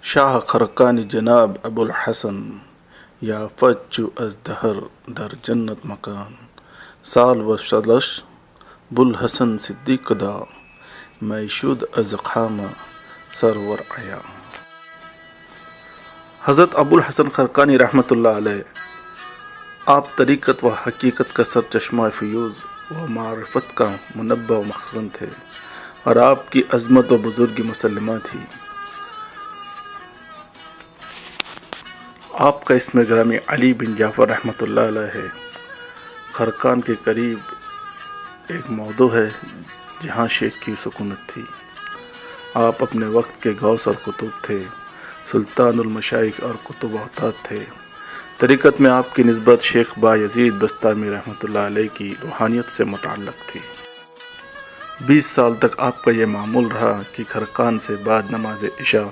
شاہ خرقانی جناب ابو الحسن یا فچو از دہر در جنت مکان سال و شلش بوالحسن صدیق دا میشود از خام سرور عیا۔ حضرت ابو الحسن خرقانی رحمۃ اللہ علیہ آپ طریقت و حقیقت کا سرچشمہ فیوز و معرفت کا منبع و مخزن تھے اور آپ کی عظمت و بزرگی مسلمہ تھی۔ آپ کا اسم گرامی علی بن جعفر رحمۃ اللہ علیہ ہے۔ خرقان کے قریب ایک موضع ہے جہاں شیخ کی سکونت تھی۔ آپ اپنے وقت کے غوث اور قطب تھے، سلطان المشائخ اور قطب اوتاد تھے۔ طریقت میں آپ کی نسبت شیخ بایزید بستامی رحمۃ اللہ علیہ کی روحانیت سے متعلق تھی۔ 20 سال تک آپ کا یہ معمول رہا کہ خرقان سے بعد نماز عشاء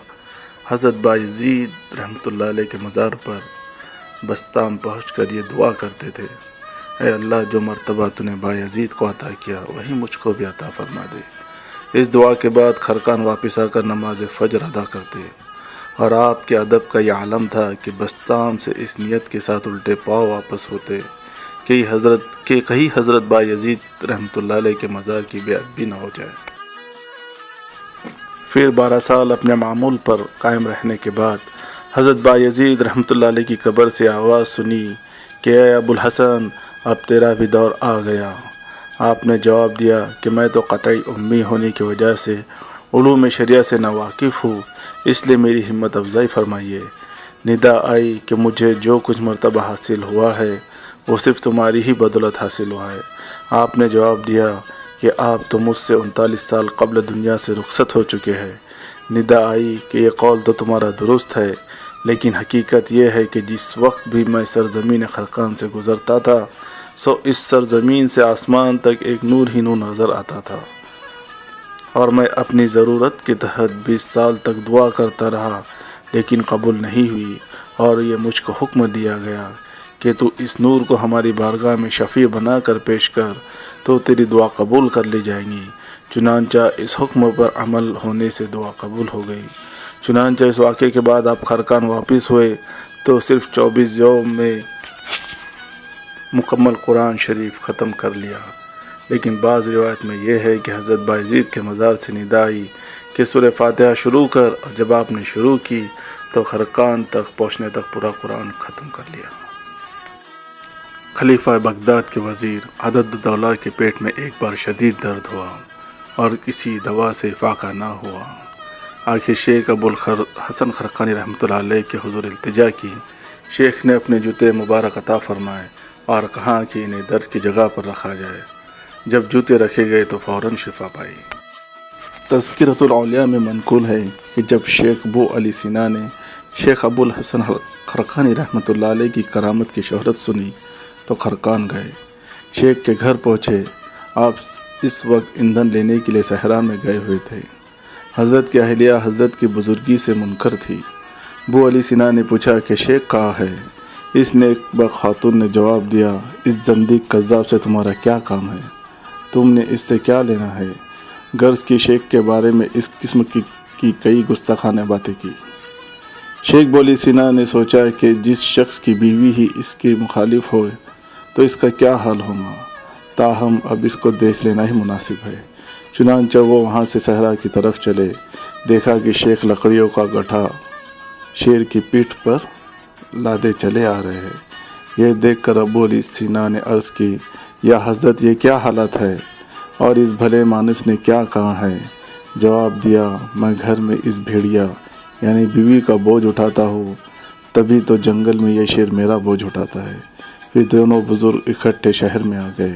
حضرت بایزید رحمۃ اللہ علیہ کے مزار پر بستام پہنچ کر یہ دعا کرتے تھے: اے اللہ، جو مرتبہ تو نے بایزید کو عطا کیا وہی مجھ کو بھی عطا فرما دے۔ اس دعا کے بعد خرقان واپس آ کر نماز فجر ادا کرتے اور آپ کے ادب کا یہ عالم تھا کہ بستام سے اس نیت کے ساتھ الٹے پاؤں واپس ہوتے کہ کہیں حضرت بایزید رحمۃ اللہ علیہ کے مزار کی بے ادبی نہ ہو جائے۔ پھر 12 سال اپنے معمول پر قائم رہنے کے بعد حضرت بایزید رحمۃ اللہ علیہ کی قبر سے آواز سنی کہ اے ابو الحسن، اب تیرا بھی دور آ گیا۔ آپ نے جواب دیا کہ میں تو قطعی امی ہونے کی وجہ سے علوم شریعہ سے ناواقف ہوں، اس لیے میری ہمت افزائی فرمائیے۔ ندا آئی کہ مجھے جو کچھ مرتبہ حاصل ہوا ہے وہ صرف تمہاری ہی بدولت حاصل ہوا ہے۔ آپ نے جواب دیا کہ آپ تو مجھ سے 39 سال قبل دنیا سے رخصت ہو چکے ہیں۔ ندا آئی کہ یہ قول تو تمہارا درست ہے، لیکن حقیقت یہ ہے کہ جس وقت بھی میں سرزمین خرقان سے گزرتا تھا سو اس سرزمین سے آسمان تک ایک نور ہی نور نظر آتا تھا، اور میں اپنی ضرورت کے تحت 20 سال تک دعا کرتا رہا لیکن قبول نہیں ہوئی، اور یہ مجھ کو حکم دیا گیا کہ تو اس نور کو ہماری بارگاہ میں شفیع بنا کر پیش کر تو تیری دعا قبول کر لی جائیں گی۔ چنانچہ اس حکم پر عمل ہونے سے دعا قبول ہو گئی۔ چنانچہ اس واقعے کے بعد آپ خرقان واپس ہوئے تو صرف 24 یوم میں مکمل قرآن شریف ختم کر لیا، لیکن بعض روایت میں یہ ہے کہ حضرت بایزید کے مزار سے ندا آئی کہ سورہ فاتحہ شروع کر، اور جب آپ نے شروع کی تو خرقان تک پہنچنے تک پورا قرآن ختم کر لیا۔ خلیفہ بغداد کے وزیر عدد الدولہ کے پیٹ میں ایک بار شدید درد ہوا اور کسی دوا سے فاقہ نہ ہوا۔ آخر شیخ ابو الحسن خرقانی رحمۃ اللہ علیہ کے حضور التجا کی۔ شیخ نے اپنے جوتے مبارک عطا فرمائے اور کہا کہ انہیں درد کی جگہ پر رکھا جائے۔ جب جوتے رکھے گئے تو فوراً شفا پائی۔ تذکرۃ الاولیاء میں منقول ہے کہ جب شیخ بو علی سینا نے شیخ ابو الحسن خرقانی رحمۃ اللہ علیہ کی کرامت کی شہرت سنی تو خرقان گئے۔ شیخ کے گھر پہنچے۔ آپ اس وقت ایندھن لینے کے لیے صحرا میں گئے ہوئے تھے۔ حضرت کی اہلیہ حضرت کی بزرگی سے منکر تھی۔ بو علی سینا نے پوچھا کہ شیخ کہاں ہے؟ اس نیک بخت خاتون نے جواب دیا: اس زندیق کذاب سے تمہارا کیا کام ہے؟ تم نے اس سے کیا لینا ہے؟ غرض کی شیخ کے بارے میں اس قسم کی کئی گستاخانہ باتیں کی۔ شیخ بو علی سینا نے سوچا کہ جس شخص کی بیوی ہی اس کی مخالف ہو تو اس کا کیا حال ہوگا، تاہم اب اس کو دیکھ لینا ہی مناسب ہے۔ چنانچہ وہ وہاں سے صحرا کی طرف چلے۔ دیکھا کہ شیخ لکڑیوں کا گٹھا شیر کی پیٹھ پر لادے چلے آ رہے ہیں۔ یہ دیکھ کر ابو علی سینا نے عرض کی: یا حضرت، یہ کیا حالت ہے اور اس بھلے مانس نے کیا کہا ہے؟ جواب دیا: میں گھر میں اس بھیڑیا یعنی بیوی کا بوجھ اٹھاتا ہوں، تبھی تو جنگل میں یہ شیر میرا بوجھ اٹھاتا ہے۔ پھر دونوں بزرگ اکٹھے شہر میں آ گئے۔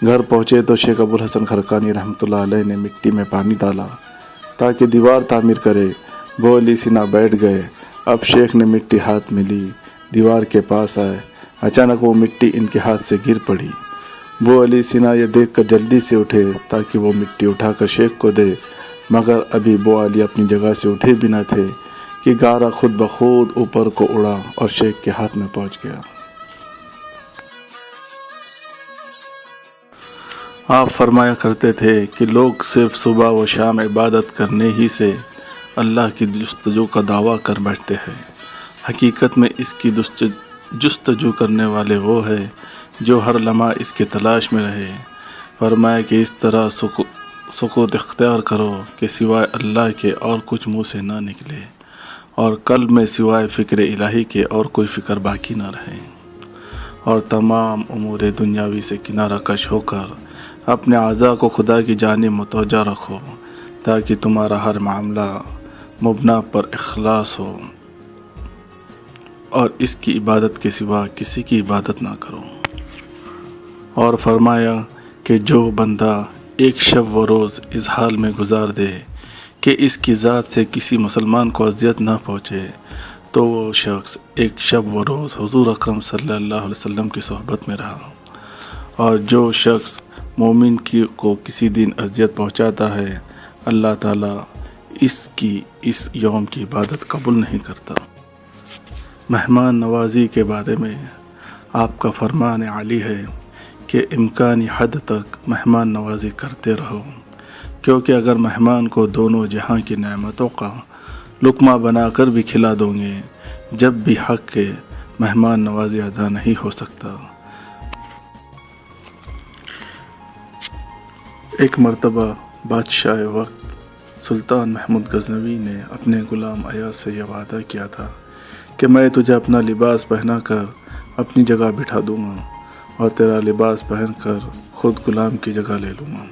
گھر پہنچے تو شیخ ابو الحسن خرقانی رحمۃ اللہ علیہ نے مٹی میں پانی ڈالا تاکہ دیوار تعمیر کرے۔ بو علی سینا بیٹھ گئے۔ اب شیخ نے مٹی ہاتھ میں لی، دیوار کے پاس آئے۔ اچانک وہ مٹی ان کے ہاتھ سے گر پڑی۔ بو علی سینا یہ دیکھ کر جلدی سے اٹھے تاکہ وہ مٹی اٹھا کر شیخ کو دے، مگر ابھی بو علی اپنی جگہ سے اٹھے بھی نہ تھے کہ گارا خود بخود اوپر کو اڑا اور شیخ کے ہاتھ میں پہنچ گیا۔ آپ فرمایا کرتے تھے کہ لوگ صرف صبح و شام عبادت کرنے ہی سے اللہ کی جستجو کا دعویٰ کر بیٹھتے ہیں۔ حقیقت میں اس کی جستجو کرنے والے وہ ہے جو ہر لمحہ اس کی تلاش میں رہے۔ فرمایا کہ اس طرح سکوت اختیار کرو کہ سوائے اللہ کے اور کچھ منہ سے نہ نکلے، اور قلب میں سوائے فکر الہی کے اور کوئی فکر باقی نہ رہے، اور تمام امور دنیاوی سے کنارہ کش ہو کر اپنے اعضاء کو خدا کی جانب متوجہ رکھو، تاکہ تمہارا ہر معاملہ مبنا پر اخلاص ہو، اور اس کی عبادت کے سوا کسی کی عبادت نہ کرو۔ اور فرمایا کہ جو بندہ ایک شب و روز اس حال میں گزار دے کہ اس کی ذات سے کسی مسلمان کو اذیت نہ پہنچے، تو وہ شخص ایک شب و روز حضور اکرم صلی اللہ علیہ وسلم کی صحبت میں رہا، اور جو شخص مومن کو کسی دن اذیت پہنچاتا ہے، اللہ تعالیٰ اس یوم کی عبادت قبول نہیں کرتا۔ مہمان نوازی کے بارے میں آپ کا فرمان عالی ہے کہ امکانی حد تک مہمان نوازی کرتے رہو، کیونکہ اگر مہمان کو دونوں جہاں کی نعمتوں کا لقمہ بنا کر بھی کھلا دو گے، جب بھی حق کے مہمان نوازی ادا نہیں ہو سکتا۔ ایک مرتبہ بادشاہ وقت سلطان محمود غزنوی نے اپنے غلام ایاز سے یہ وعدہ کیا تھا کہ میں تجھے اپنا لباس پہنا کر اپنی جگہ بٹھا دوں گا، اور تیرا لباس پہن کر خود غلام کی جگہ لے لوں گا۔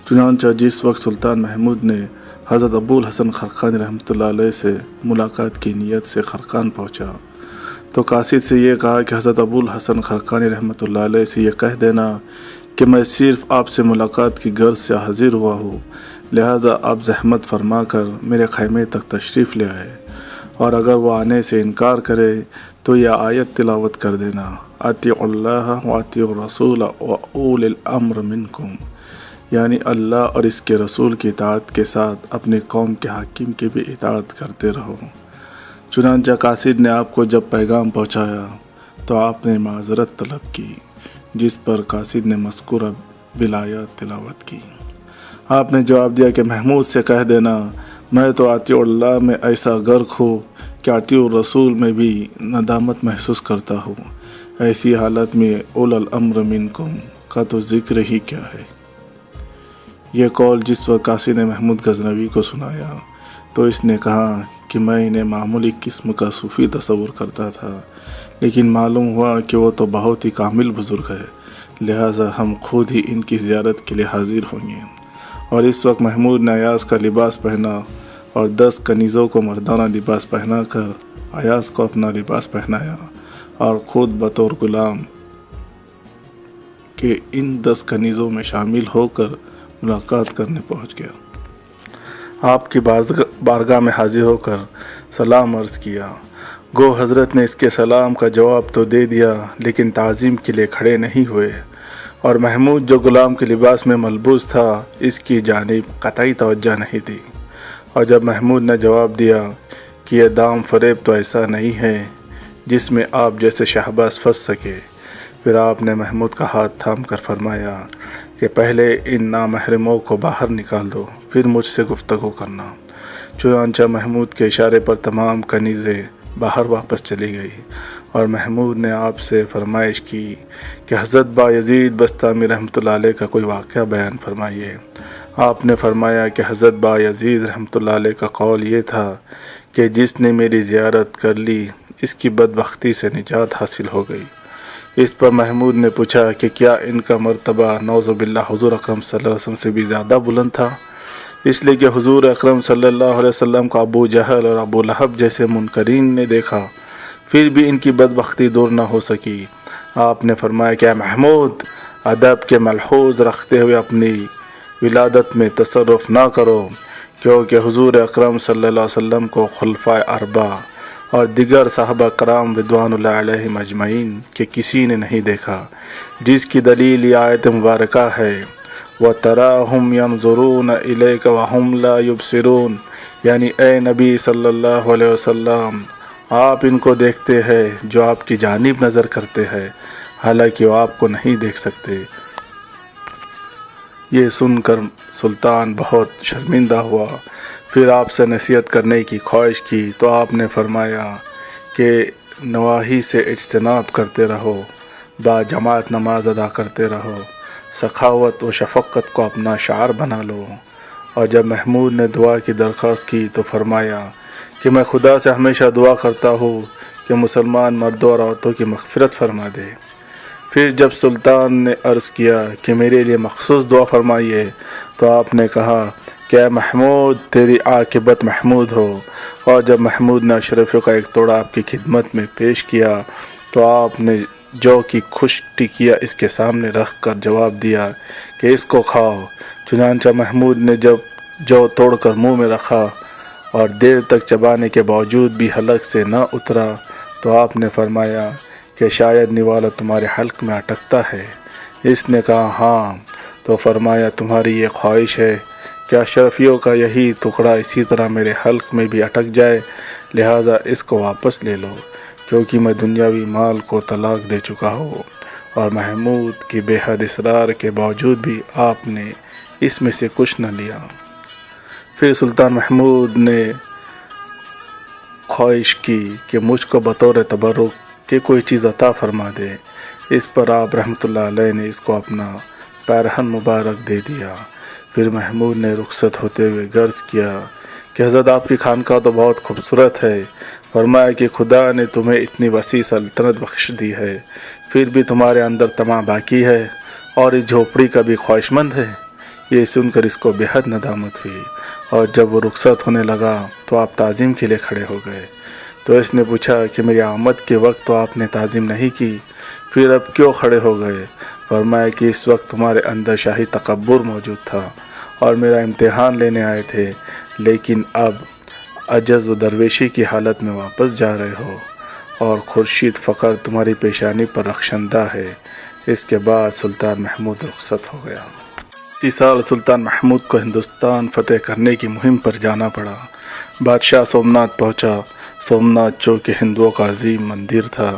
چنانچہ جس وقت سلطان محمود نے حضرت ابو الحسن خرقانی رحمۃ اللہ علیہ سے ملاقات کی نیت سے خرقان پہنچا، تو قاصد سے یہ کہا کہ حضرت ابو الحسن خرقانی رحمۃ اللہ علیہ سے یہ کہہ دینا کہ میں صرف آپ سے ملاقات کی غرض سے حاضر ہوا ہوں، لہٰذا آپ زحمت فرما کر میرے خیمے تک تشریف لے آئے، اور اگر وہ آنے سے انکار کرے تو یہ آیت تلاوت کر دینا، اطیعوا اللہ واطیعوا الرسول واولی الامر منکم، یعنی اللہ اور اس کے رسول کی اطاعت کے ساتھ اپنی قوم کے حاکم کی بھی اطاعت کرتے رہو۔ چنانچہ قاصد نے آپ کو جب پیغام پہنچایا تو آپ نے معذرت طلب کی، جس پر قاصد نے مذکورہ بالآیات تلاوت کی۔ آپ نے جواب دیا کہ محمود سے کہہ دینا میں تو اطیع اللہ میں ایسا غرق ہوں کہ اطیع الرسول میں بھی ندامت محسوس کرتا ہوں، ایسی حالت میں اول الامر منکم کا تو ذکر ہی کیا ہے۔ یہ قول جس وقت قاصد نے محمود غزنوی کو سنایا تو اس نے کہا کہ میں انہیں معمولی قسم کا صوفی تصور کرتا تھا، لیکن معلوم ہوا کہ وہ تو بہت ہی کامل بزرگ ہے، لہٰذا ہم خود ہی ان کی زیارت کے لیے حاضر ہوں گے۔ اور اس وقت محمود نے ایاز کا لباس پہنا اور 10 کنیزوں کو مردانہ لباس پہنا کر ایاز کو اپنا لباس پہنایا، اور خود بطور غلام کہ ان 10 کنیزوں میں شامل ہو کر ملاقات کرنے پہنچ گیا۔ آپ کی بارگاہ میں حاضر ہو کر سلام عرض کیا، گو حضرت نے اس کے سلام کا جواب تو دے دیا لیکن تعظیم کے لیے کھڑے نہیں ہوئے، اور محمود جو غلام کے لباس میں ملبوس تھا اس کی جانب قطعی توجہ نہیں دی، اور جب محمود نے جواب دیا کہ یہ دام فریب تو ایسا نہیں ہے جس میں آپ جیسے شہباز پھنس سکے، پھر آپ نے محمود کا ہاتھ تھام کر فرمایا کہ پہلے ان نامحرموں کو باہر نکال دو، پھر مجھ سے گفتگو کرنا۔ چنانچہ محمود کے اشارے پر تمام کنیزیں باہر واپس چلی گئی، اور محمود نے آپ سے فرمائش کی کہ حضرت بایزید بستامی رحمۃ اللہ علیہ کا کوئی واقعہ بیان فرمائیے۔ آپ نے فرمایا کہ حضرت بایزید رحمۃ اللہ علیہ کا قول یہ تھا کہ جس نے میری زیارت کر لی اس کی بدبختی سے نجات حاصل ہو گئی۔ اس پر محمود نے پوچھا کہ کیا ان کا مرتبہ نعوذ باللہ حضور اکرم صلی اللہ علیہ وسلم سے بھی زیادہ بلند تھا؟ اس لیے کہ حضور اکرم صلی اللہ علیہ وسلم کو ابو جہل اور ابو لہب جیسے منکرین نے دیکھا، پھر بھی ان کی بدبختی دور نہ ہو سکی۔ آپ نے فرمایا کہ اے محمود، ادب کے ملحوظ رکھتے ہوئے اپنی ولادت میں تصرف نہ کرو، کیونکہ حضور اکرم صلی اللہ علیہ وسلم کو خلفائے اربعہ اور دیگر صحابہ کرام رضوان اللہ علیہم اجمعین کے کسی نے نہیں دیکھا، جس کی دلیل یہ آیت مبارکہ ہے وَتَرَاهُمْ يَنْظُرُونَ إِلَيْكَ وَهُمْ لَا يُبْصِرُونَ، یعنی اے نبی صلی اللہ علیہ وسلم آپ ان کو دیکھتے ہیں جو آپ کی جانب نظر کرتے ہیں، حالانکہ وہ آپ کو نہیں دیکھ سکتے۔ یہ سن کر سلطان بہت شرمندہ ہوا، پھر آپ سے نصیحت کرنے کی خواہش کی تو آپ نے فرمایا کہ نواحی سے اجتناب کرتے رہو، با جماعت نماز ادا کرتے رہو، سخاوت و شفقت کو اپنا شعار بنا لو۔ اور جب محمود نے دعا کی درخواست کی تو فرمایا کہ میں خدا سے ہمیشہ دعا کرتا ہوں کہ مسلمان مردوں اور عورتوں کی مغفرت فرما دے۔ پھر جب سلطان نے عرض کیا کہ میرے لیے مخصوص دعا فرمائیے تو آپ نے کہا کہ اے محمود تیری عاقبت محمود ہو۔ اور جب محمود نے اشرفیوں کا ایک توڑا آپ کی خدمت میں پیش کیا تو آپ نے جو کی خشک ٹکیا اس کے سامنے رکھ کر جواب دیا کہ اس کو کھاؤ۔ چنانچہ محمود نے جب جو توڑ کر منہ میں رکھا اور دیر تک چبانے کے باوجود بھی حلق سے نہ اترا تو آپ نے فرمایا کہ شاید نوالا تمہارے حلق میں اٹکتا ہے۔ اس نے کہا ہاں، تو فرمایا تمہاری یہ خواہش ہے کہ اشرفیوں کا یہی ٹکڑا اسی طرح میرے حلق میں بھی اٹک جائے، لہٰذا اس کو واپس لے لو، کیونکہ میں دنیاوی مال کو طلاق دے چکا ہوں۔ اور محمود کی بے حد اصرار کے باوجود بھی آپ نے اس میں سے کچھ نہ لیا۔ پھر سلطان محمود نے خواہش کی کہ مجھ کو بطور تبرک کہ کوئی چیز عطا فرما دے۔ اس پر آپ رحمۃ اللہ علیہ نے اس کو اپنا پیرہن مبارک دے دیا۔ پھر محمود نے رخصت ہوتے ہوئے عرض کیا کہ حضرت آپ کی خانقاہ تو بہت خوبصورت ہے، فرمایا کہ خدا نے تمہیں اتنی وسیع سلطنت بخش دی ہے، پھر بھی تمہارے اندر طمع باقی ہے اور اس جھوپڑی کا بھی خواہش مند ہے۔ یہ سن کر اس کو بے حد ندامت ہوئی، اور جب وہ رخصت ہونے لگا تو آپ تعظیم کے لیے کھڑے ہو گئے۔ تو اس نے پوچھا کہ میری آمد کے وقت تو آپ نے تعظیم نہیں کی، پھر اب کیوں کھڑے ہو گئے؟ فرمایا کہ اس وقت تمہارے اندر شاہی تکبر موجود تھا اور میرا امتحان لینے آئے تھے، لیکن اب عجز و درویشی کی حالت میں واپس جا رہے ہو اور خورشید فقر تمہاری پیشانی پر رخشندہ ہے۔ اس کے بعد سلطان محمود رخصت ہو گیا۔ اسی سال سلطان محمود کو ہندوستان فتح کرنے کی مہم پر جانا پڑا۔ بادشاہ سومناتھ پہنچا۔ سومناتھ چونکہ ہندوؤں کا عظیم مندر تھا،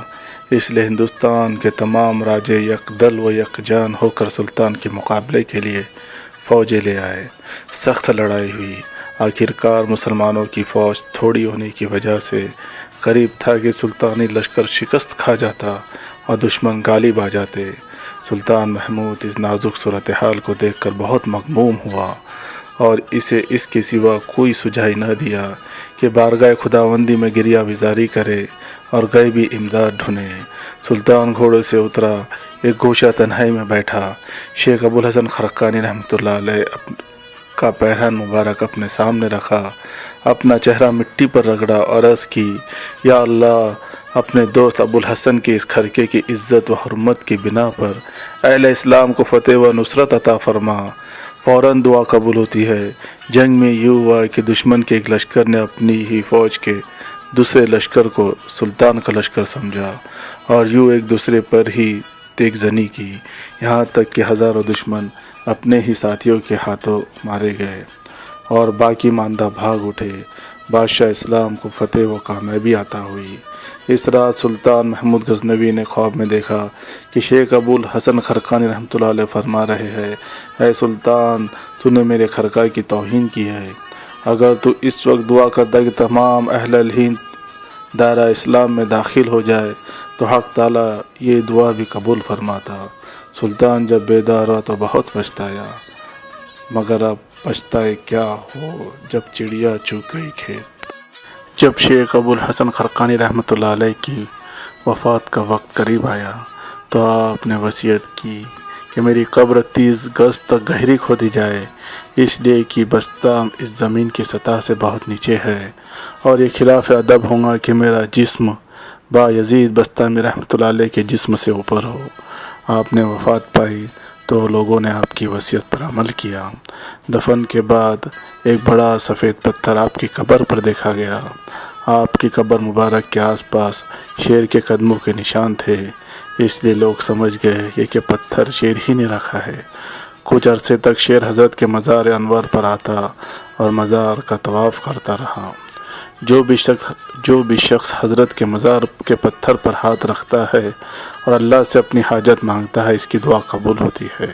اس لیے ہندوستان کے تمام راجے یک دل و یک جان ہو کر سلطان کے مقابلے کے لیے فوجیں لے آئے۔ سخت لڑائی ہوئی۔ آخرکار مسلمانوں کی فوج تھوڑی ہونے کی وجہ سے قریب تھا کہ سلطانی لشکر شکست کھا جاتا اور دشمن غالب آ جاتے۔ سلطان محمود اس نازک صورتحال کو دیکھ کر بہت مغموم ہوا اور اسے اس کے سوا کوئی سجھائی نہ دیا کہ بارگاہ خداوندی میں گریہ وزاری کرے اور غیبی امداد ڈھونڈے۔ سلطان گھوڑے سے اترا، ایک گوشہ تنہائی میں بیٹھا۔ شیخ ابوالحسن خرقانی رحمۃ اللہ علیہ کا پیرہن مبارک اپنے سامنے رکھا، اپنا چہرہ مٹی پر رگڑا اور عرض کی، یا اللہ، اپنے دوست ابوالحسن کے اس خرقے کی عزت و حرمت کی بنا پر اہل اسلام کو فتح و نصرت عطا فرما۔ فوراً دعا قبول ہوتی ہے۔ جنگ میں یوں ہوا کہ دشمن کے ایک لشکر نے اپنی ہی فوج کے دوسرے لشکر کو سلطان کا لشکر سمجھا اور یوں ایک دوسرے پر ہی تیگ زنی کی، یہاں تک کہ ہزاروں دشمن اپنے ہی ساتھیوں کے ہاتھوں مارے گئے اور باقی ماندہ بھاگ اٹھے۔ بادشاہ اسلام کو فتح و کامیابی عطا ہوئی۔ اس رات سلطان محمود غزنوی نے خواب میں دیکھا کہ شیخ ابوالحسن خرقانی رحمۃ اللہ علیہ فرما رہے ہیں، اے سلطان، تو نے میرے خرقہ کی توہین کی ہے۔ اگر تو اس وقت دعا کرتا کہ تمام اہل الہند دائرہ اسلام میں داخل ہو جائے تو حق تعالیٰ یہ دعا بھی قبول فرماتا۔ سلطان جب بیدار ہوا تو بہت پچھتایا، مگر اب پچھتائے کیا ہو جب چڑیا چگ گئی کھیت۔ جب شیخ ابوالحسن خرقانی رحمۃ اللہ علیہ کی وفات کا وقت قریب آیا تو آپ نے وصیت کی کہ میری قبر 30 گز تک گہری کھودی جائے، اس لیے کہ بستہ اس زمین کی سطح سے بہت نیچے ہے، اور یہ خلاف ادب ہوگا کہ میرا جسم با یزید بستامی رحمۃ اللہ علیہ کے جسم سے اوپر ہو۔ آپ نے وفات پائی تو لوگوں نے آپ کی وصیت پر عمل کیا۔ دفن کے بعد ایک بڑا سفید پتھر آپ کی قبر پر دیکھا گیا۔ آپ کی قبر مبارک کے آس پاس شیر کے قدموں کے نشان تھے، اس لیے لوگ سمجھ گئے یہ کہ پتھر شیر ہی نے رکھا ہے۔ کچھ عرصے تک شیر حضرت کے مزار انور پر آتا اور مزار کا طواف کرتا رہا۔ جو بھی شخص حضرت کے مزار کے پتھر پر ہاتھ رکھتا ہے اور اللہ سے اپنی حاجت مانگتا ہے، اس کی دعا قبول ہوتی ہے۔